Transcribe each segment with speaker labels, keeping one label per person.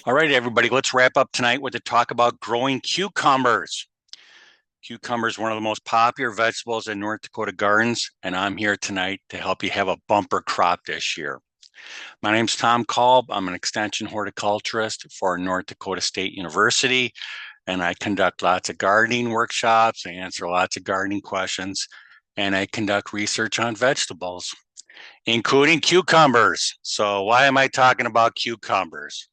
Speaker 1: All right, everybody, let's wrap up tonight with a talk about growing cucumbers. Cucumbers, one of the most popular vegetables in North Dakota gardens, and I'm here tonight to help you have a bumper crop this year. My name's Tom Kalb. I'm an extension horticulturist for North Dakota State University, and I conduct lots of gardening workshops, I answer lots of gardening questions, and I conduct research on vegetables, including cucumbers. So why am I talking about cucumbers?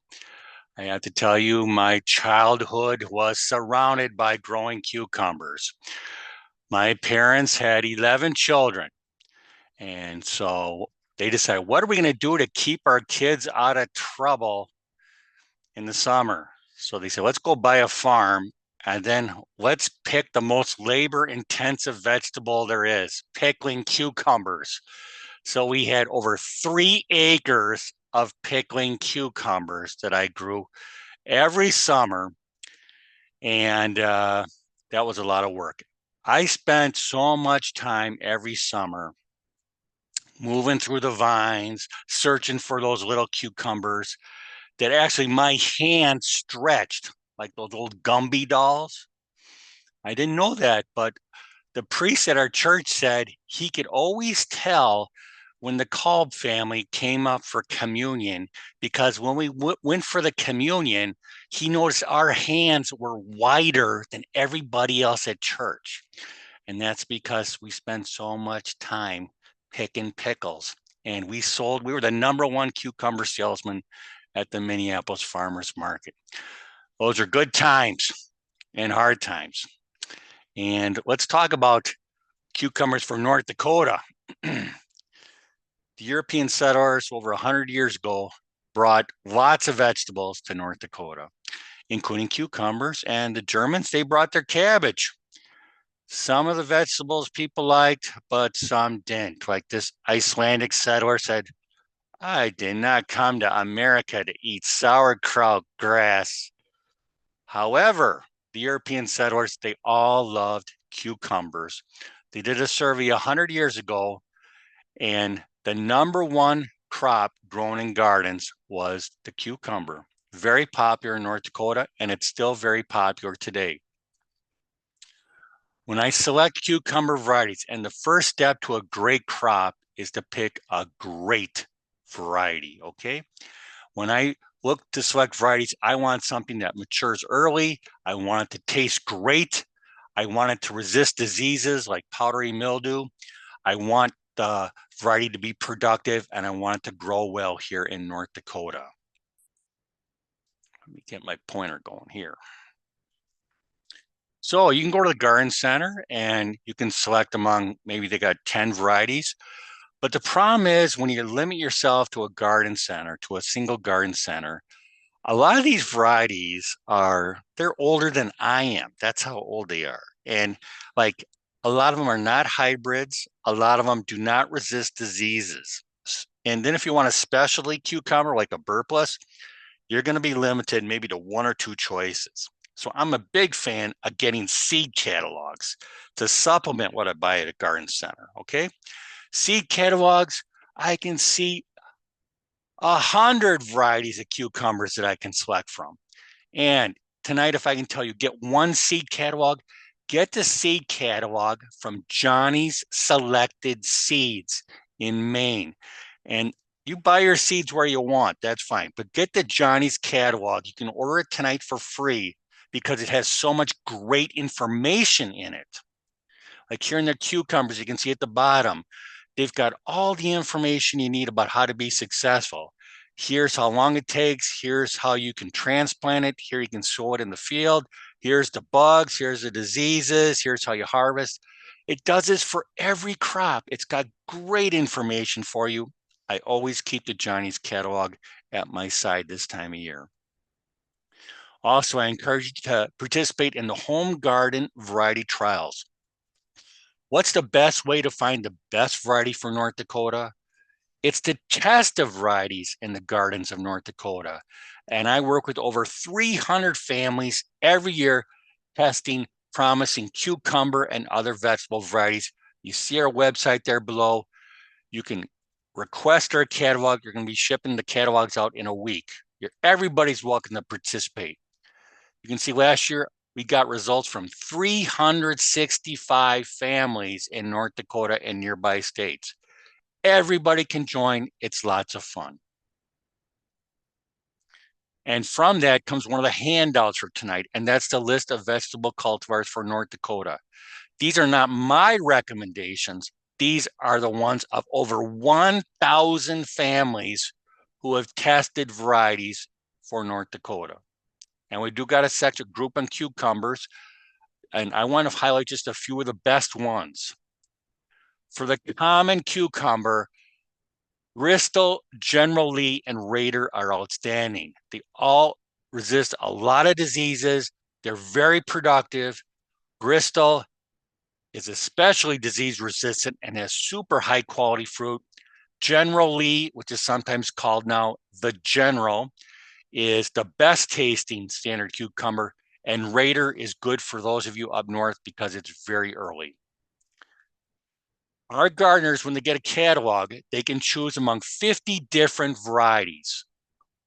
Speaker 1: I have to tell you, my childhood was surrounded by growing cucumbers. My parents had 11 children. And so they decided, what are we going to do to keep our kids out of trouble in the summer? So they said, let's go buy a farm and then let's pick the most labor intensive vegetable there is, pickling cucumbers. So we had over 3 acres of pickling cucumbers that I grew every summer, and that was a lot of work. I spent so much time every summer moving through the vines, searching for those little cucumbers that actually my hand stretched like those old Gumby dolls. I didn't know that, but the priest at our church said he could always tell when the Kalb family came up for communion, because when we went for the communion, he noticed our hands were wider than everybody else at church. And that's because we spent so much time picking pickles. And we were the #1 cucumber salesman at the Minneapolis Farmers Market. Those are good times and hard times. And let's talk about cucumbers from North Dakota. The European settlers over 100 years ago brought lots of vegetables to North Dakota, including cucumbers, and the Germans, they brought their cabbage. Some of the vegetables people liked, but some didn't. Like this Icelandic settler said, I did not come to America to eat sauerkraut grass. However, the European settlers, they all loved cucumbers. They did a survey 100 years ago, and the #1 crop grown in gardens was the cucumber. Very popular in North Dakota, and it's still very popular today. When I select cucumber varieties, and the first step to a great crop is to pick a great variety, okay? When I look to select varieties, I want something that matures early. I want it to taste great. I want it to resist diseases like powdery mildew. I want the variety to be productive, and I want it to grow well here in North Dakota. Let me get my pointer going here. So you can go to the garden center and you can select among, maybe they got 10 varieties. But the problem is when you limit yourself to a garden center, to a single garden center, a lot of these varieties they're older than I am. That's how old they are. And like a lot of them are not hybrids. A lot of them do not resist diseases. And then if you want a specialty cucumber like a burpless, you're going to be limited maybe to 1 or 2 choices. So I'm a big fan of getting seed catalogs to supplement what I buy at a garden center. Okay. Seed catalogs, I can see 100 varieties of cucumbers that I can select from. And tonight, if I can tell you, get one seed catalog, get the seed catalog from Johnny's Selected Seeds in Maine. And you buy your seeds where you want, that's fine. But get the Johnny's catalog. You can order it tonight for free because it has so much great information in it. Like here in the cucumbers, you can see at the bottom, they've got all the information you need about how to be successful. Here's how long it takes. Here's how you can transplant it. Here you can sow it in the field. Here's the bugs. Here's the diseases. Here's how you harvest. It does this for every crop. It's got great information for you. I always keep the Johnny's catalog at my side this time of year. Also, I encourage you to participate in the home garden variety trials. What's the best way to find the best variety for North Dakota? It's to test the varieties in the gardens of North Dakota. And I work with over 300 families every year testing promising cucumber and other vegetable varieties. You see our website there below. You can request our catalog. You're going to be shipping the catalogs out in a week. Everybody's welcome to participate. You can see last year we got results from 365 families in North Dakota and nearby states. Everybody can join. It's lots of fun. And from that comes one of the handouts for tonight, and that's the list of vegetable cultivars for North Dakota. These are not my recommendations. These are the ones of over 1,000 families who have tested varieties for North Dakota. And we do got a section group on cucumbers, and I want to highlight just a few of the best ones. For the common cucumber, Bristol, General Lee, and Raider are outstanding. They all resist a lot of diseases. They're very productive. Bristol is especially disease resistant and has super high quality fruit. General Lee, which is sometimes called now the General, is the best tasting standard cucumber, and Raider is good for those of you up north because it's very early. Our gardeners, when they get a catalog, they can choose among 50 different varieties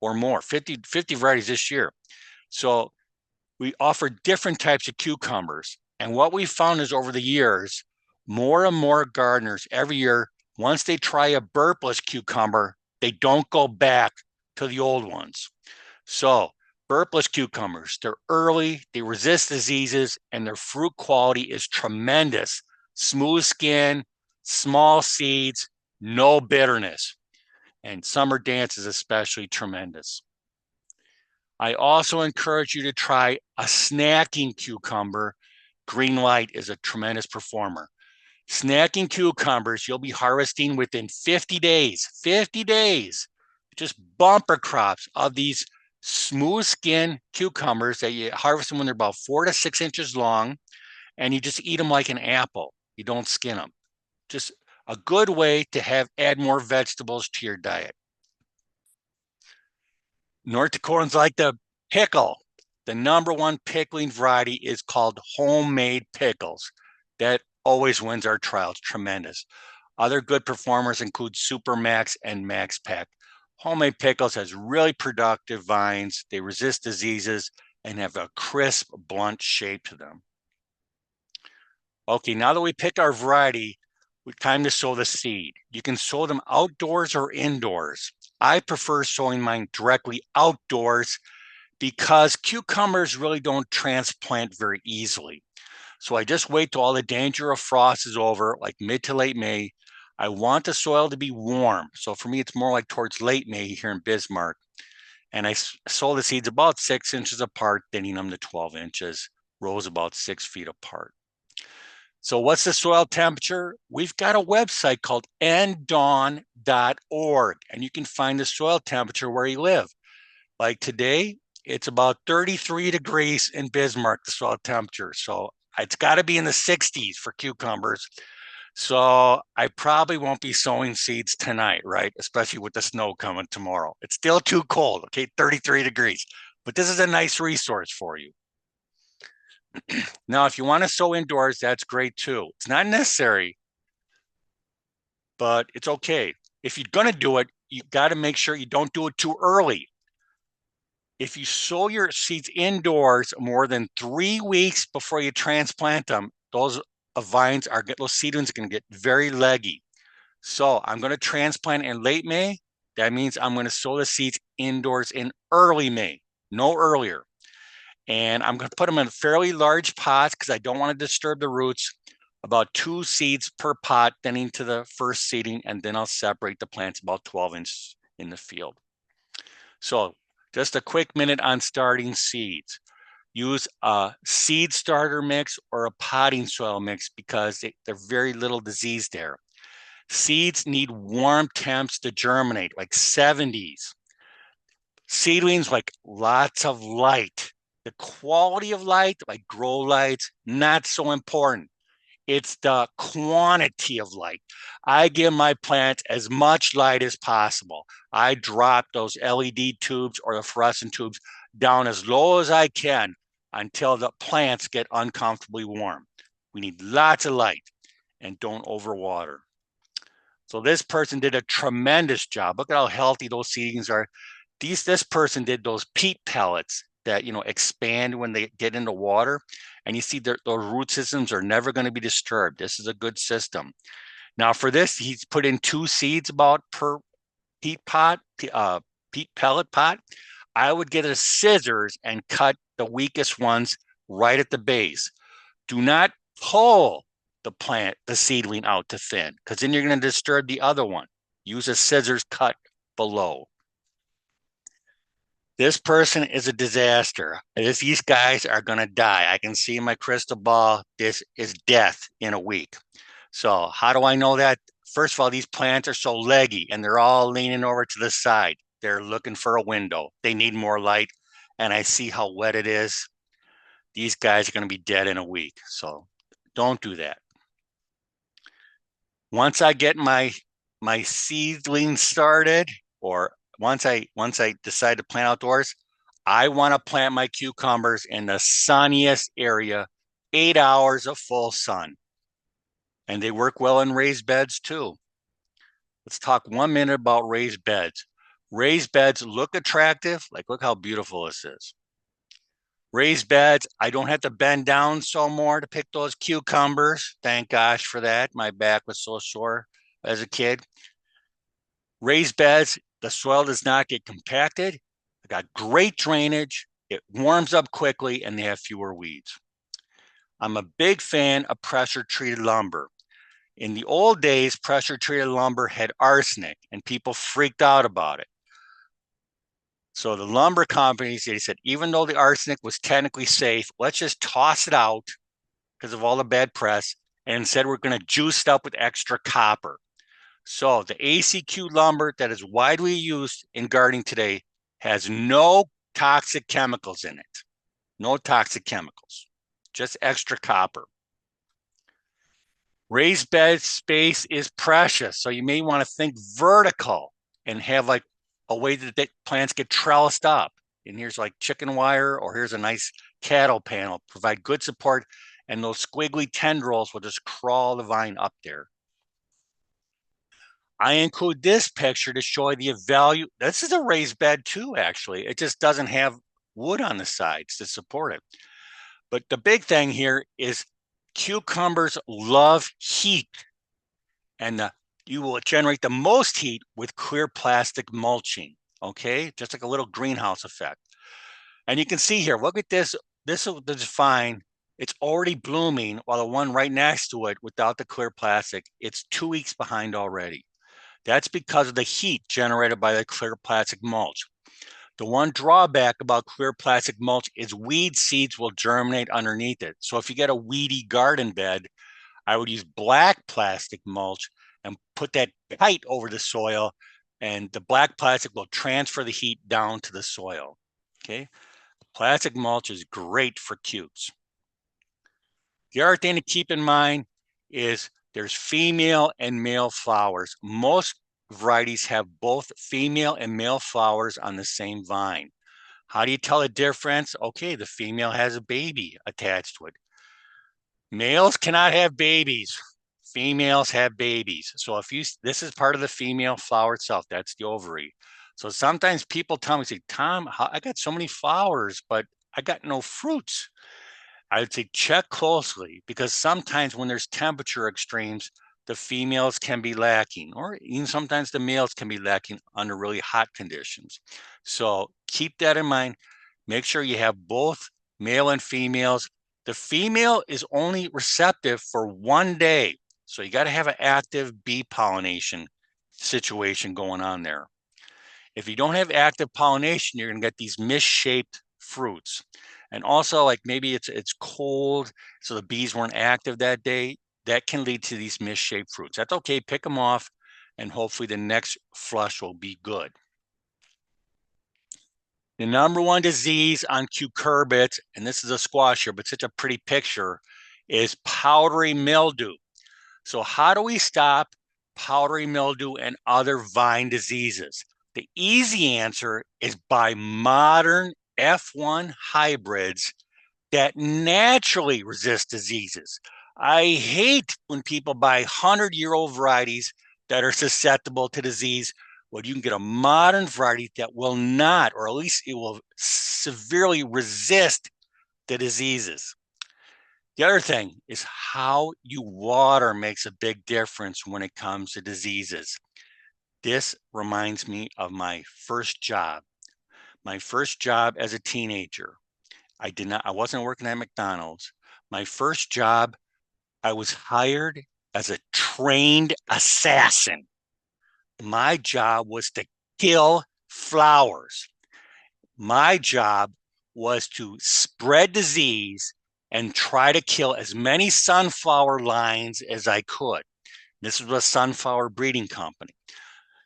Speaker 1: or more, 50 varieties this year. So we offer different types of cucumbers. And what we found is over the years, more and more gardeners every year, once they try a burpless cucumber, they don't go back to the old ones. So burpless cucumbers, they're early, they resist diseases, and their fruit quality is tremendous. Smooth skin, small seeds, no bitterness. And summer dance is especially tremendous. I also encourage you to try a snacking cucumber. Green light is a tremendous performer. Snacking cucumbers, you'll be harvesting within 50 days, 50 days, just bumper crops of these smooth skin cucumbers that you harvest them when they're about 4 to 6 inches long, and you just eat them like an apple. You don't skin them. Just a good way to add more vegetables to your diet. North Dakotans like the pickle. The number one pickling variety is called homemade pickles. That always wins our trials. Tremendous. Other good performers include Super Max and Max Pack. Homemade pickles has really productive vines. They resist diseases and have a crisp, blunt shape to them. Okay, now that we picked our variety, it's time to sow the seed. You can sow them outdoors or indoors. I prefer sowing mine directly outdoors because cucumbers really don't transplant very easily. So I just wait till all the danger of frost is over, like mid to late May. I want the soil to be warm. So for me, it's more like towards late May here in Bismarck. And I sow the seeds about 6 inches apart, thinning them to 12 inches, rows about 6 feet apart. So what's the soil temperature? We've got a website called ndawn.org, and you can find the soil temperature where you live. Like today, it's about 33 degrees in Bismarck, the soil temperature. So it's got to be in the 60s for cucumbers. So I probably won't be sowing seeds tonight, right? Especially with the snow coming tomorrow. It's still too cold, okay? 33 degrees. But this is a nice resource for you. Now, if you want to sow indoors, that's great too. It's not necessary, but it's okay. If you're going to do it, you got to make sure you don't do it too early. If you sow your seeds indoors more than 3 weeks before you transplant them, those seedlings are going to get very leggy. So I'm going to transplant in late May. That means I'm going to sow the seeds indoors in early May, no earlier. And I'm going to put them in fairly large pots because I don't want to disturb the roots. About 2 seeds per pot, then into the first seeding, and then I'll separate the plants about 12 inches in the field. So just a quick minute on starting seeds. Use a seed starter mix or a potting soil mix because there's very little disease there. Seeds need warm temps to germinate, like 70s. Seedlings like lots of light. The quality of light, like grow lights, not so important. It's the quantity of light. I give my plants as much light as possible. I drop those LED tubes or the fluorescent tubes down as low as I can until the plants get uncomfortably warm. We need lots of light and don't overwater. So this person did a tremendous job. Look at how healthy those seedlings are. This person did those peat pellets that, expand when they get into water. And you see those root systems are never going to be disturbed. This is a good system. Now for this, he's put in 2 seeds about per peat pellet pot. I would get a scissors and cut the weakest ones right at the base. Do not pull the seedling out to thin, because then you're going to disturb the other one. Use a scissors cut below. This person is a disaster. These guys are going to die. I can see in my crystal ball, this is death in a week. So how do I know that? First of all, these plants are so leggy and they're all leaning over to the side. They're looking for a window. They need more light. And I see how wet it is. These guys are going to be dead in a week. So don't do that. Once I get my seedlings started, or once I decide to plant outdoors, I want to plant my cucumbers in the sunniest area, 8 hours of full sun. And they work well in raised beds too. Let's talk 1 minute about raised beds. Raised beds look attractive. Like, look how beautiful this is. Raised beds, I don't have to bend down so more to pick those cucumbers. Thank gosh for that. My back was so sore as a kid. Raised beds, the soil does not get compacted. They got great drainage. It warms up quickly and they have fewer weeds. I'm a big fan of pressure-treated lumber. In the old days, pressure-treated lumber had arsenic and people freaked out about it. So the lumber companies, they said, even though the arsenic was technically safe, let's just toss it out because of all the bad press. And instead, we're going to juice it up with extra copper. So the ACQ lumber that is widely used in gardening today has no toxic chemicals in it. No toxic chemicals, just extra copper. Raised bed space is precious. So you may want to think vertical and have like a way that the plants get trellised up. And here's like chicken wire, or here's a nice cattle panel. Provide good support, and those squiggly tendrils will just crawl the vine up there. I include this picture to show you the value. This is a raised bed too, actually. It just doesn't have wood on the sides to support it. But the big thing here is cucumbers love heat, and you will generate the most heat with clear plastic mulching, okay? Just like a little greenhouse effect. And you can see here, look at this. This will define, it's already blooming, while the one right next to it without the clear plastic, it's 2 weeks behind already. That's because of the heat generated by the clear plastic mulch. The one drawback about clear plastic mulch is weed seeds will germinate underneath it. So if you get a weedy garden bed, I would use black plastic mulch and put that tight over the soil, and the black plastic will transfer the heat down to the soil. Okay, plastic mulch is great for cukes. The other thing to keep in mind is there's female and male flowers. Most varieties have both female and male flowers on the same vine. How do you tell the difference? Okay, the female has a baby attached to it. Males cannot have babies. Females have babies. So this is part of the female flower itself. That's the ovary. So sometimes people tell me, say, Tom, I got so many flowers, but I got no fruits. I would say check closely, because sometimes when there's temperature extremes, the females can be lacking, or even sometimes the males can be lacking under really hot conditions. So keep that in mind. Make sure you have both male and females. The female is only receptive for 1 day. So you got to have an active bee pollination situation going on there. If you don't have active pollination, you're going to get these misshaped fruits. And also, like maybe it's cold, so the bees weren't active that day. That can lead to these misshaped fruits. That's okay. Pick them off, and hopefully the next flush will be good. The number one disease on cucurbits, and this is a squash here, but such a pretty picture, is powdery mildew. So how do we stop powdery mildew and other vine diseases? The easy answer is by modern F1 hybrids that naturally resist diseases. I hate when people buy 100-year-old varieties that are susceptible to disease well, you can get a modern variety that will not, or at least it will severely resist the diseases. The other thing is how you water makes a big difference when it comes to diseases. This reminds me of my first job. My first job as a teenager. I wasn't working at McDonald's. My first job, I was hired as a trained assassin. My job was to kill flowers. My job was to spread disease and try to kill as many sunflower lines as I could. This was a sunflower breeding company.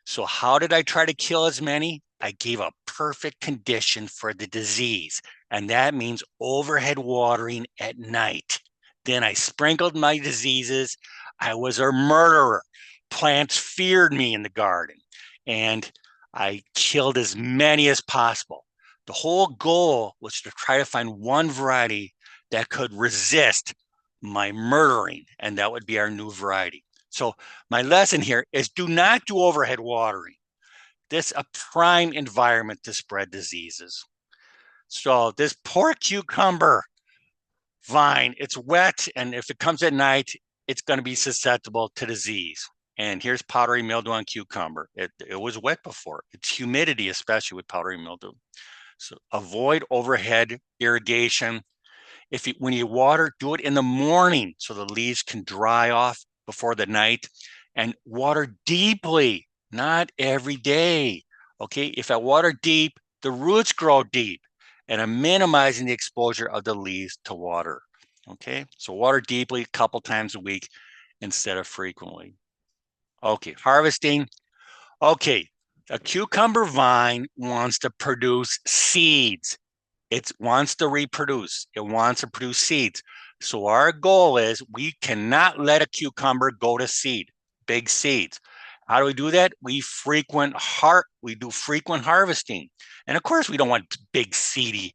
Speaker 1: So how did I try to kill as many? I gave a perfect condition for the disease, and that means overhead watering at night. Then I sprinkled my diseases. I was a murderer. Plants feared me in the garden, and I killed as many as possible. The whole goal was to try to find one variety that could resist my murdering, and that would be our new variety. So my lesson here is do not do overhead watering. This is a prime environment to spread diseases. So this poor cucumber vine, it's wet, and if it comes at night, it's going to be susceptible to disease. And here's powdery mildew on cucumber. It was wet before. It's humidity, especially with powdery mildew. So avoid overhead irrigation. When you water, do it in the morning so the leaves can dry off before the night, and water deeply, not every day. Okay, if I water deep, the roots grow deep, and I'm minimizing the exposure of the leaves to water. Okay, so water deeply a couple times a week instead of frequently. Okay, harvesting. Okay, a cucumber vine wants to produce seeds. It wants to reproduce. It wants to produce seeds. So our goal is we cannot let a cucumber go to seed, big seeds. How do we do that? We do frequent harvesting. And of course, we don't want big seedy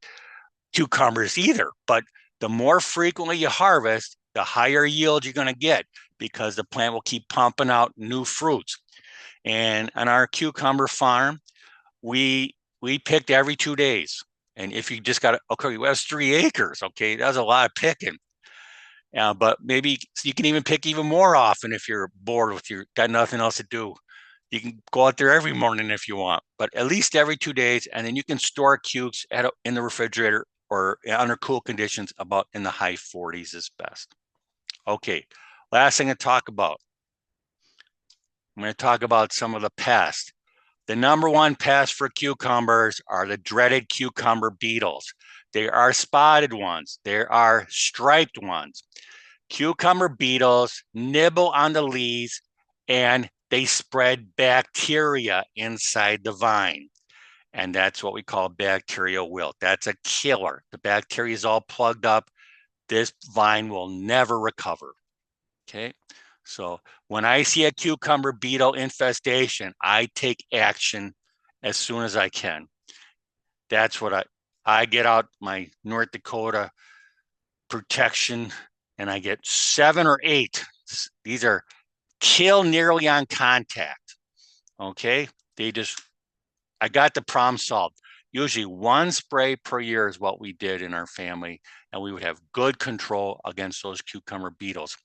Speaker 1: cucumbers either, but the more frequently you harvest, the higher yield you're going to get because the plant will keep pumping out new fruits. And on our cucumber farm, we picked every 2 days. And if you just got, okay, well, that's 3 acres. Okay, that's a lot of picking. But maybe you can even pick even more often if you're bored with got nothing else to do. You can go out there every morning if you want, but at least every 2 days, and then you can store cukes in the refrigerator or under cool conditions. About in the high 40s is best. Okay, last thing to talk about. I'm going to talk about some of the pests. The number one pest for cucumbers are the dreaded cucumber beetles. There are spotted ones. There are striped ones. Cucumber beetles nibble on the leaves and they spread bacteria inside the vine. And that's what we call bacterial wilt. That's a killer. The bacteria is all plugged up. This vine will never recover. Okay. So when I see a cucumber beetle infestation, I take action as soon as I can. That's what I get out my North Dakota protection and I get 7 or 8. These are kill nearly on contact. Okay. I got the problem solved. Usually one spray per year is what we did in our family, and we would have good control against those cucumber beetles.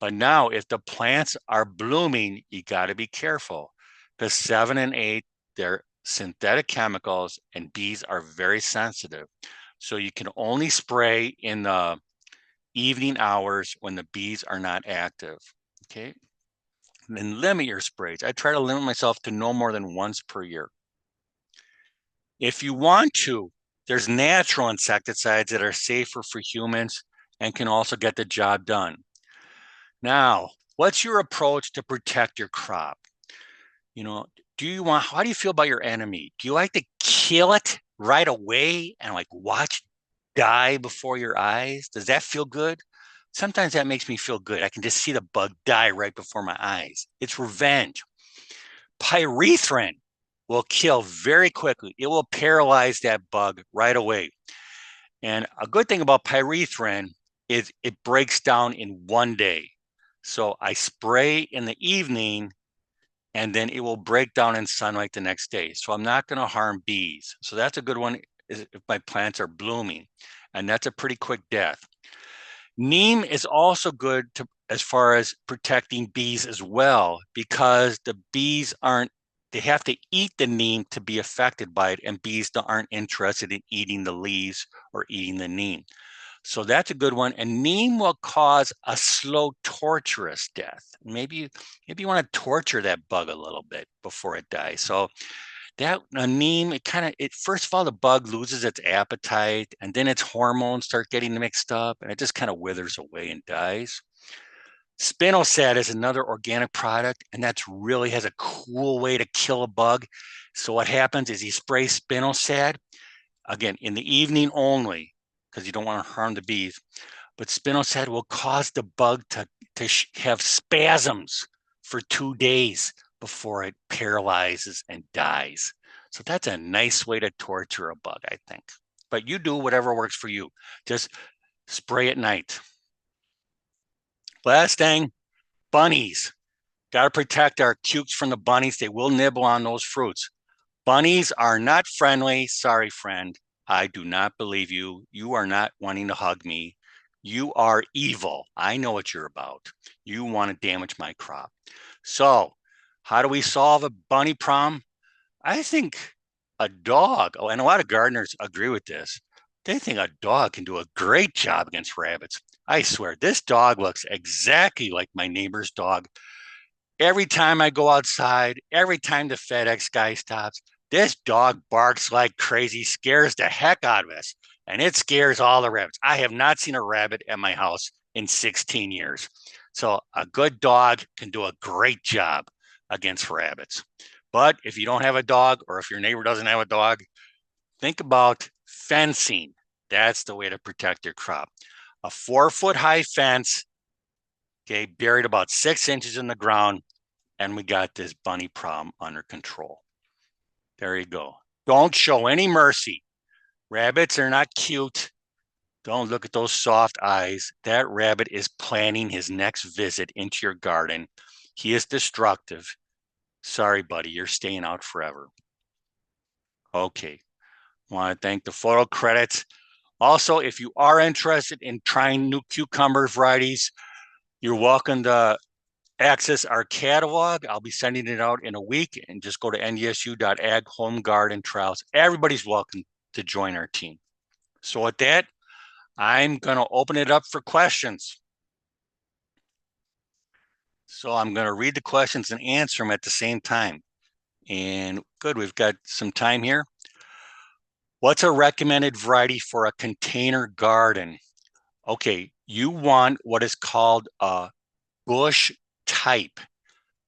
Speaker 1: But now, if the plants are blooming, you got to be careful. The 7 and 8, they're synthetic chemicals, and bees are very sensitive. So you can only spray in the evening hours when the bees are not active. Okay. And then limit your sprays. I try to limit myself to no more than once per year. If you want to, there's natural insecticides that are safer for humans and can also get the job done. Now, what's your approach to protect your crop? How do you feel about your enemy? Do you like to kill it right away and like watch die before your eyes? Does that feel good? Sometimes that makes me feel good. I can just see the bug die right before my eyes. It's revenge. Pyrethrin will kill very quickly. It will paralyze that bug right away. And a good thing about pyrethrin is it breaks down in one day. So I spray in the evening and then it will break down in sunlight the next day. So I'm not going to harm bees. So that's a good one if my plants are blooming, and that's a pretty quick death. Neem is also good as far as protecting bees as well, because the bees they have to eat the neem to be affected by it, and bees aren't interested in eating the leaves or eating the neem. So that's a good one. And neem will cause a slow, torturous death. Maybe you want to torture that bug a little bit before it dies. So that neem, it first of all, the bug loses its appetite, and then its hormones start getting mixed up, and it just kind of withers away and dies. Spinosad is another organic product, and that's really has a cool way to kill a bug. So what happens is you spray spinosad, again, in the evening only, because you don't want to harm the bees. But spinosad will cause the bug to have spasms for 2 days before it paralyzes and dies. So that's a nice way to torture a bug, I think. But you do whatever works for you. Just spray at night. Last thing, bunnies. Got to protect our cukes from the bunnies. They will nibble on those fruits. Bunnies are not friendly. Sorry, friend. I do not believe you. You are not wanting to hug me. You are evil. I know what you're about. You want to damage my crop. So, how do we solve a bunny problem? I think a dog, and a lot of gardeners agree with this. They think a dog can do a great job against rabbits. I swear, this dog looks exactly like my neighbor's dog. Every time I go outside, every time the FedEx guy stops, this dog barks like crazy, scares the heck out of us, and it scares all the rabbits. I have not seen a rabbit at my house in 16 years. So a good dog can do a great job against rabbits. But if you don't have a dog, or if your neighbor doesn't have a dog, think about fencing. That's the way to protect your crop. A 4-foot high fence, okay, buried about 6 inches in the ground, and we got this bunny problem under control. There you go. Don't show any mercy. Rabbits are not cute. Don't look at those soft eyes. That rabbit is planning his next visit into your garden. He is destructive. Sorry, buddy, you're staying out forever. Okay. I want to thank the photo credits. Also, if you are interested in trying new cucumber varieties, you're welcome to access our catalog. I'll be sending it out in a week, and just go to ndsu.ag home garden trials. Everybody's welcome to join our team. So with that, I'm going to open it up for questions. So I'm going to read the questions and answer them at the same time. And good, we've got some time here. What's a recommended variety for a container garden? Okay, you want what is called a bush type.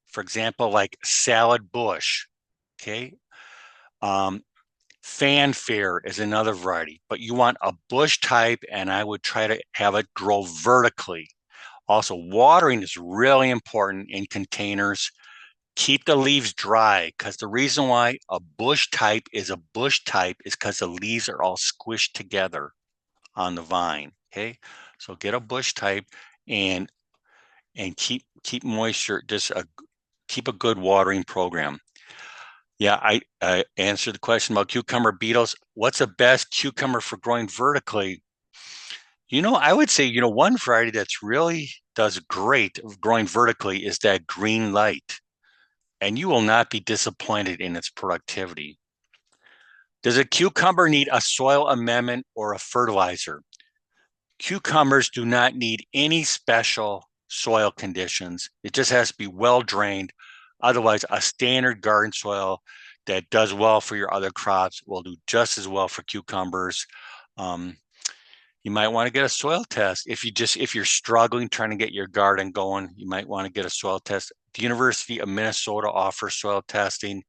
Speaker 1: For example, like salad bush, okay? Fanfare is another variety, but you want a bush type, and I would try to have it grow vertically. Also, watering is really important in containers. Keep the leaves dry, because the reason why a bush type is because the leaves are all squished together on the vine, okay? So get a bush type and keep moisture, keep a good watering program. Yeah, I answered the question about cucumber beetles. What's the best cucumber for growing vertically? I would say, one variety that's really does great of growing vertically is that green light, and you will not be disappointed in its productivity. Does a cucumber need a soil amendment or a fertilizer? Cucumbers do not need any special soil conditions. It just has to be well drained. Otherwise, a standard garden soil that does well for your other crops will do just as well for cucumbers. You might want to get a soil test. If you're struggling trying to get your garden going, you might want to get a soil test. The University of Minnesota offers soil testing,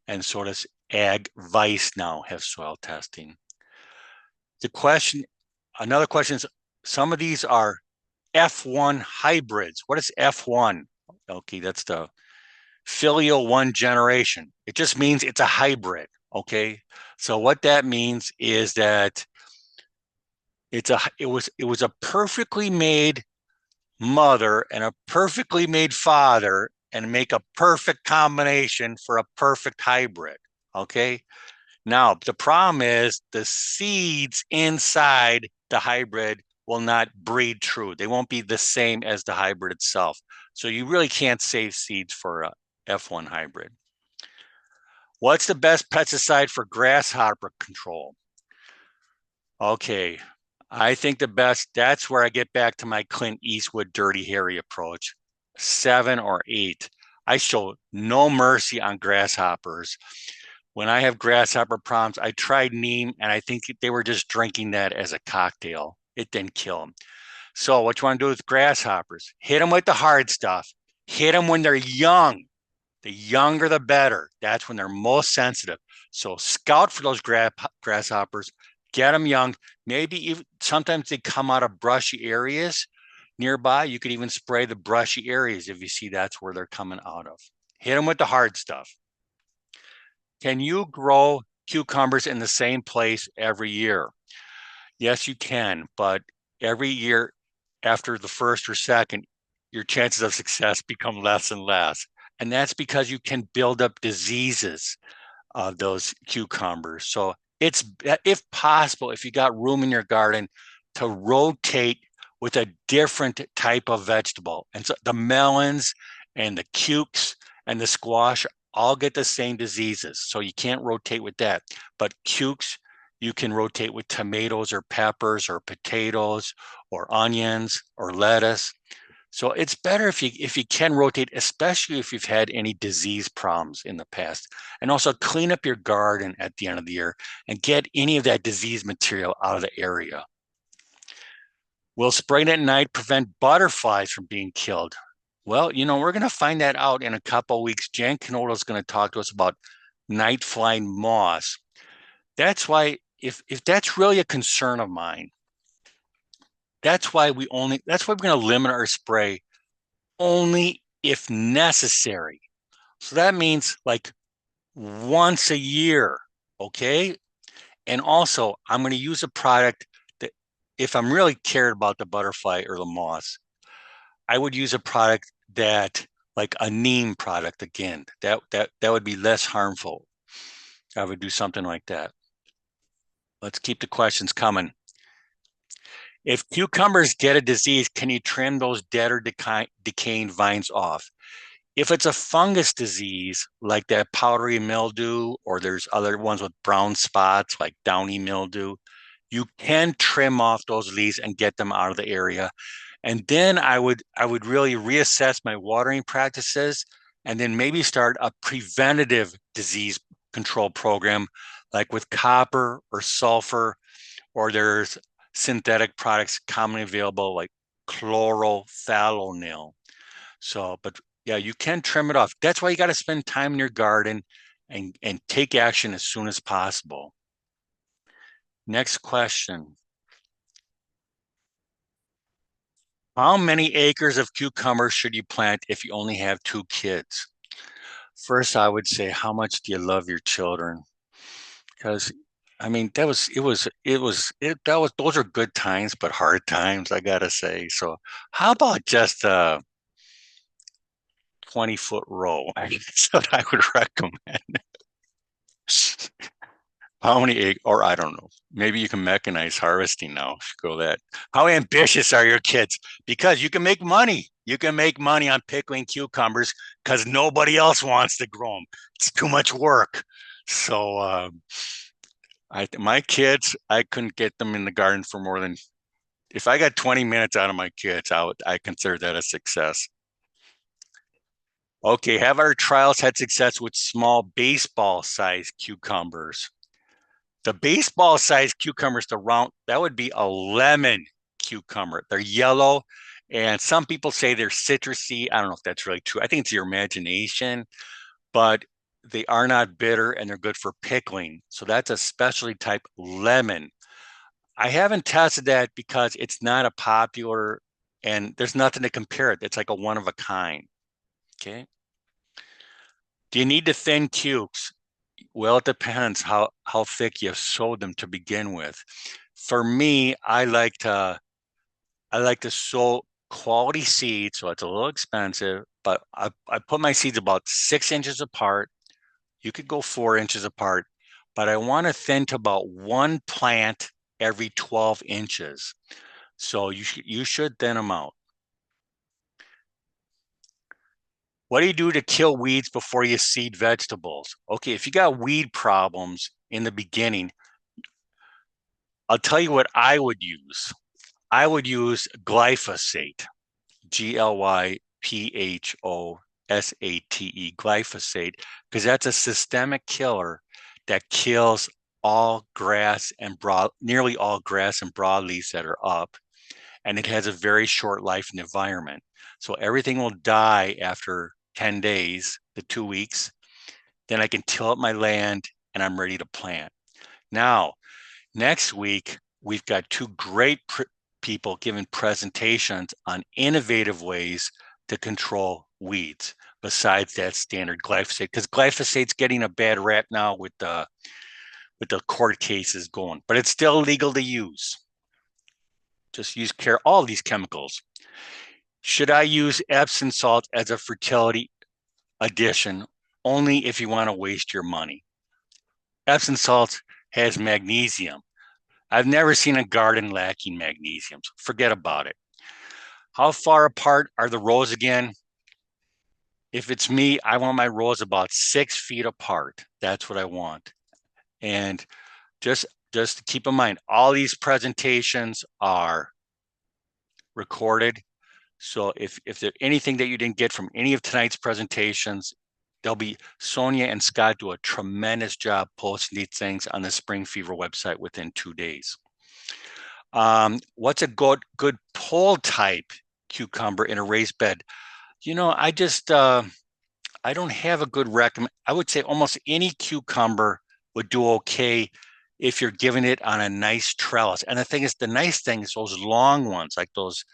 Speaker 1: and so does Ag Vice now have soil testing. Another question is, some of these are F1 hybrids. What is F1? Okay, that's the filial one generation. It just means it's a hybrid. Okay, so what that means is that it was a perfectly made mother and a perfectly made father, and make a perfect combination for a perfect hybrid. Okay. Now, the problem is the seeds inside the hybrid will not breed true. They won't be the same as the hybrid itself. So you really can't save seeds for a F1 hybrid. What's the best pesticide for grasshopper control? Okay, I think the best, that's where I get back to my Clint Eastwood Dirty Harry approach. 7 or 8. I show no mercy on grasshoppers. When I have grasshopper problems, I tried neem, and I think they were just drinking that as a cocktail. It didn't kill them. So what you want to do with grasshoppers, hit them with the hard stuff. Hit them when they're young. The younger, the better. That's when they're most sensitive. So scout for those grasshoppers, get them young. Maybe even, sometimes they come out of brushy areas nearby. You could even spray the brushy areas if you see that's where they're coming out of. Hit them with the hard stuff. Can you grow cucumbers in the same place every year? Yes, you can, but every year after the first or second, your chances of success become less and less. And that's because you can build up diseases of those cucumbers. So it's, if possible, if you got room in your garden, to rotate with a different type of vegetable. And so the melons and the cukes and the squash all get the same diseases. So you can't rotate with that. But cukes, you can rotate with tomatoes or peppers or potatoes or onions or lettuce. So it's better if you can rotate, especially if you've had any disease problems in the past. And also clean up your garden at the end of the year and get any of that disease material out of the area. Will spraying at night prevent butterflies from being killed? Well, we're going to find that out in a couple of weeks. Jan Canola is going to talk to us about night flying moths. That's why, if that's really a concern of mine, that's why we're going to limit our spray only if necessary. So that means like once a year, okay? And also, I'm going to use a product that, if I'm really cared about the butterfly or the moths, I would use a product that, like a neem product again. That would be less harmful. I would do something like that. Let's keep the questions coming. If cucumbers get a disease, can you trim those dead or decaying vines off? If it's a fungus disease like that powdery mildew, or there's other ones with brown spots like downy mildew, you can trim off those leaves and get them out of the area. And then I would really reassess my watering practices, and then maybe start a preventative disease control program, like with copper or sulfur, or there's synthetic products commonly available like chlorothalonil. So, but yeah, you can trim it off. That's why you got to spend time in your garden and take action as soon as possible. Next question. How many acres of cucumbers should you plant if you only have 2 kids? First, I would say, how much do you love your children? Because I mean, those are good times, but hard times, I gotta say. So how about just a 20-foot row? That's what I would recommend. How many, or I don't know, maybe you can mechanize harvesting now. Go that. How ambitious are your kids? Because you can make money. You can make money on pickling cucumbers because nobody else wants to grow them. It's too much work. So my kids, I couldn't get them in the garden for more than, if I got 20 minutes out of my kids, I consider that a success. Okay, have our trials had success with small baseball-sized cucumbers? The baseball-sized cucumbers, that would be a lemon cucumber. They're yellow, and some people say they're citrusy. I don't know if that's really true. I think it's your imagination, but they are not bitter, and they're good for pickling. So that's a specialty type lemon. I haven't tested that because it's not a popular, and there's nothing to compare it. It's like a one of a kind. Okay. Do you need to thin cukes? Well, it depends how thick you sowed them to begin with. For me, I like to sow quality seed, so it's a little expensive, but I put my seeds about 6 inches apart. You could go 4 inches apart, but I want to thin to about one plant every 12 inches. So you should thin them out. What do you do to kill weeds before you seed vegetables? Okay, if you got weed problems in the beginning, I'll tell you what I would use. I would use glyphosate, Glyphosate, glyphosate, because that's a systemic killer that kills all grass and nearly all grass and broadleaves that are up. And it has a very short life in the environment. So everything will die after 10 days to 2 weeks. Then I can till up my land and I'm ready to plant. Now, next week, we've got two great people giving presentations on innovative ways to control weeds besides that standard glyphosate, because glyphosate's getting a bad rap now with the court cases going, but it's still legal to use. Just use care all these chemicals. Should I use Epsom salt as a fertility addition? Only if you want to waste your money. Epsom salt has magnesium. I've never seen a garden lacking magnesium. So forget about it. How far apart are the rows again? If it's me, I want my rows about 6 feet apart. That's what I want. And just keep in mind, all these presentations are recorded. So if there's anything that you didn't get from any of tonight's presentations, there'll be Sonia and Scott do a tremendous job posting these things on the Spring Fever website within 2 days. What's a good pole type cucumber in a raised bed? I just I don't have a good recommend. I would say almost any cucumber would do okay if you're giving it on a nice trellis. And the thing is, the nice thing is those long ones, like those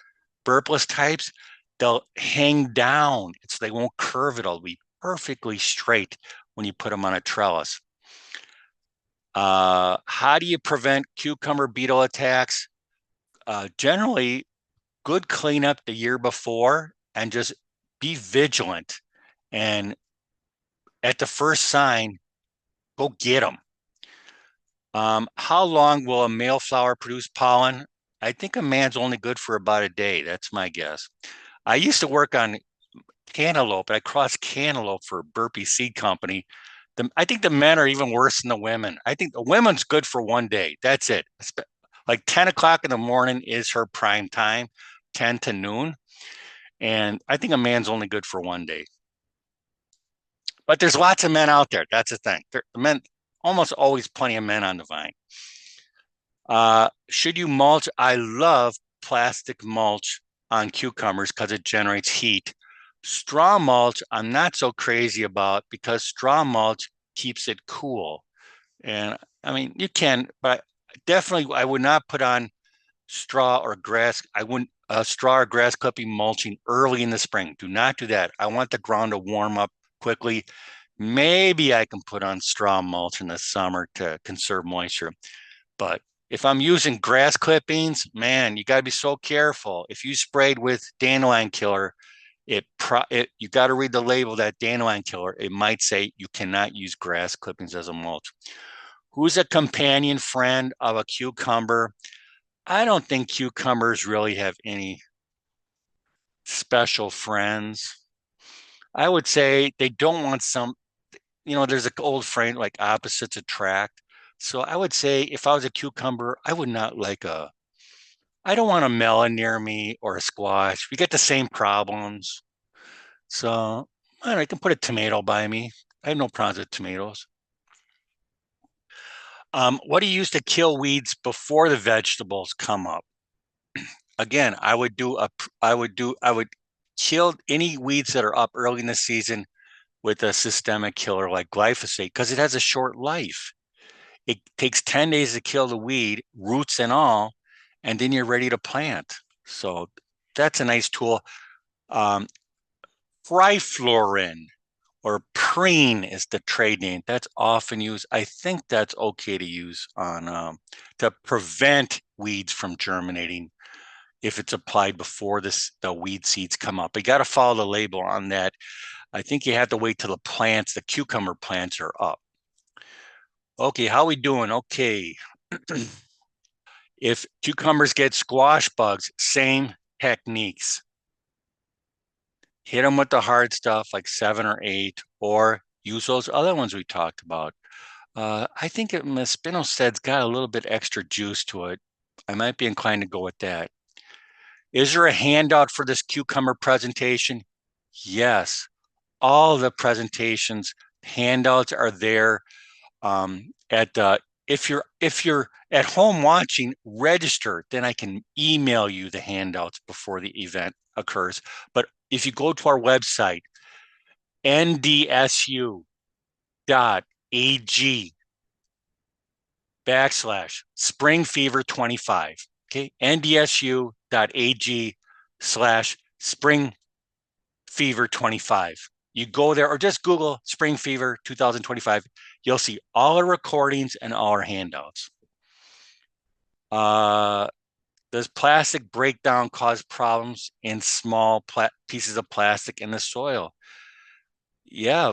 Speaker 1: burpless types, they'll hang down. They won't curve. It'll be perfectly straight when you put them on a trellis. How do you prevent cucumber beetle attacks? Generally, good cleanup the year before and just be vigilant. And at the first sign, go get them. How long will a male flower produce pollen? I think a man's only good for about a day. That's my guess. I used to work on cantaloupe. I crossed cantaloupe for Burpee Seed Company. I think the men are even worse than the women. I think the women's good for one day. That's it. Like 10 o'clock in the morning is her prime time, 10 to noon. And I think a man's only good for one day. But there's lots of men out there. That's the thing. The men, almost always plenty of men on the vine. Should you mulch? I love plastic mulch on cucumbers because it generates heat. Straw mulch, I'm not so crazy about because straw mulch keeps it cool. And I mean, you can, but definitely I would not put on straw or grass. I wouldn't straw or grass clipping mulching early in the spring. Do not do that. I want the ground to warm up quickly. Maybe I can put on straw mulch in the summer to conserve moisture. But if I'm using grass clippings, man, you got to be so careful. If you sprayed with dandelion killer, you got to read the label of that dandelion killer. It might say you cannot use grass clippings as a mulch. Who's a companion friend of a cucumber? I don't think cucumbers really have any special friends. I would say they don't want there's an old phrase like opposites attract. So I would say if I was a cucumber, I would not I don't want a melon near me or a squash. We get the same problems. So I can put a tomato by me. I have no problems with tomatoes. What do you use to kill weeds before the vegetables come up? Again, I would kill any weeds that are up early in the season with a systemic killer like glyphosate because it has a short life. It takes 10 days to kill the weed, roots and all, and then you're ready to plant. So that's a nice tool. Triflorin or preen is the trade name. That's often used. I think that's okay to use on to prevent weeds from germinating. if it's applied before the weed seeds come up. You got to follow the label on that. I think you have to wait till the cucumber plants are up. Okay, how we doing? Okay. If cucumbers get squash bugs, same techniques. Hit them with the hard stuff like 7 or 8, or use those other ones we talked about. I think Spinosad's got a little bit extra juice to it. I might be inclined to go with that. Is there a handout for this cucumber presentation? Yes. All the presentations, handouts are there. If you're at home watching, register, then I can email you the handouts before the event occurs. But if you go to our website, ndsu.ag/springfever25. Okay, ndsu.ag/springfever25. You go there or just Google Spring Fever 2025. You'll see all our recordings and all our handouts. Does plastic breakdown cause problems in small pieces of plastic in the soil? Yeah,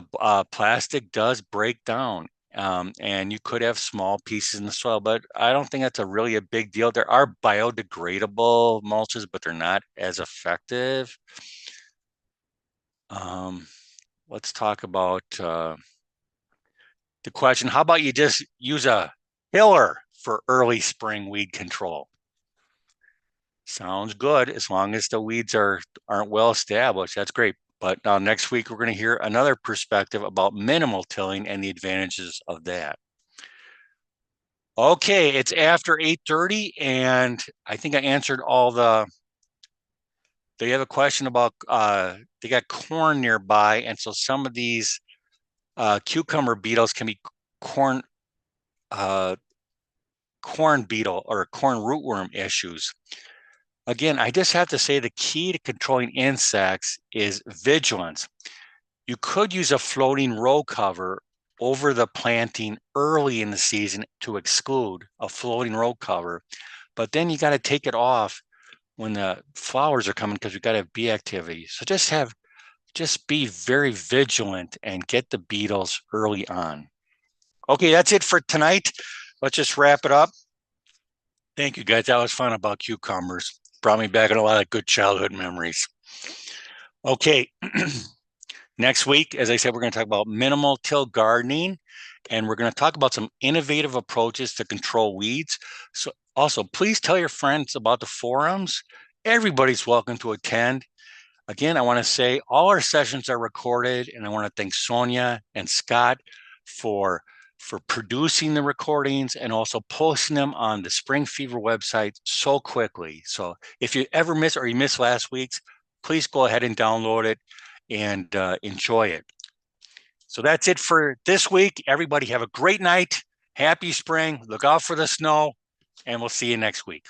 Speaker 1: plastic does break down, and you could have small pieces in the soil, but I don't think that's really a big deal. There are biodegradable mulches, but they're not as effective. Let's talk about the question, how about you just use a tiller for early spring weed control? Sounds good, as long as the weeds aren't well established. That's great. But now next week, we're going to hear another perspective about minimal tilling and the advantages of that. Okay, it's after 8:30, and I think I answered all they have a question about, they got corn nearby, and so some of these cucumber beetles can be corn beetle or corn rootworm issues. Again, I just have to say the key to controlling insects is vigilance. You could use a floating row cover over the planting early in the season to exclude a floating row cover, but then you got to take it off when the flowers are coming because we've got to have bee activity. So just be very vigilant and get the beetles early on. Okay, that's it for tonight. Let's just wrap it up. Thank you, guys. That was fun about cucumbers. Brought me back a lot of good childhood memories. Okay, next week, as I said, we're going to talk about minimal till gardening, and we're going to talk about some innovative approaches to control weeds. So also, please tell your friends about the forums. Everybody's welcome to attend. Again, I want to say all our sessions are recorded, and I want to thank Sonia and Scott for producing the recordings and also posting them on the Spring Fever website so quickly. So if you ever miss or you missed last week's, please go ahead and download it and enjoy it. So that's it for this week. Everybody have a great night. Happy spring. Look out for the snow, and we'll see you next week.